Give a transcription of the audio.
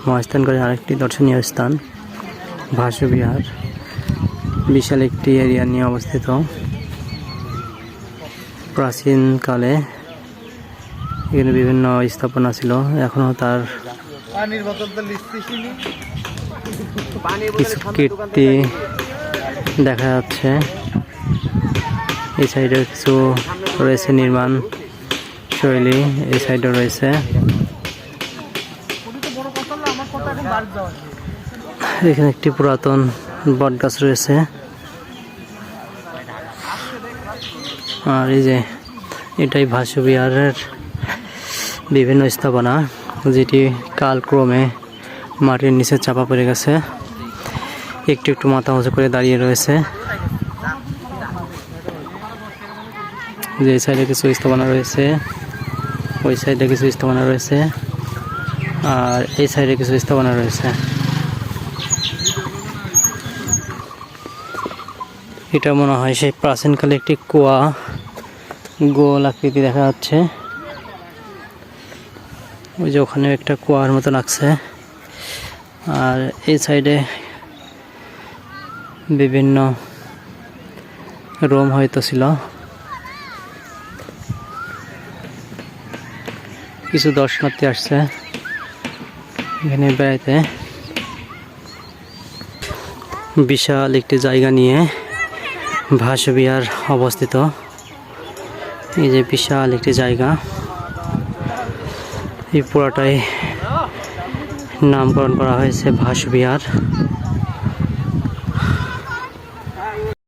মহাস্থানগড়ের আরেকটি দর্শনীয় স্থান ভাসু বিহার। বিশাল একটি এরিয়া নিয়ে অবস্থিত। প্রাচীনকালে এখানে বিভিন্ন স্থাপনা ছিল, এখনও তার কিছু কীর্তি দেখা যাচ্ছে। এই সাইডে কিছু রয়েছে নির্মাণ শৈলী, এই সাইডে রয়েছে। এখানে একটি পুরাতন বট গাছ রয়েছে। আর এই যে এটাই ভাসু বিহারের বিভিন্ন স্থাপনা, যেটি কালক্রমে মাটির নিচে চাপা পড়ে গেছে। একটু একটু মাথা উঁচু করে দাঁড়িয়ে রয়েছে। যে সাইডে কিছু স্থাপনা রয়েছে, ওই সাইডে কিছু স্থাপনা রয়েছে, আর এই সাইডে কিছু স্থাপনা রয়েছে। এটা মনে হয় সেই প্রাচীনকালে একটি কুয়া, গোল আকৃতি দেখা যাচ্ছে। ওই যে ওখানে একটা কুয়ার মতো লাগছে। আর এই সাইডে বিভিন্ন রুম হয়তো ছিল। কিছু দর্শনার্থী আসছে এখানে বেড়াইতে। বিশাল একটি জায়গা নিয়ে ভাসু বিহার অবস্থিত। এই যে বিশাল একটি জায়গা, এই পুরাটাই নামকরণ করা হয়েছে ভাসু বিহার।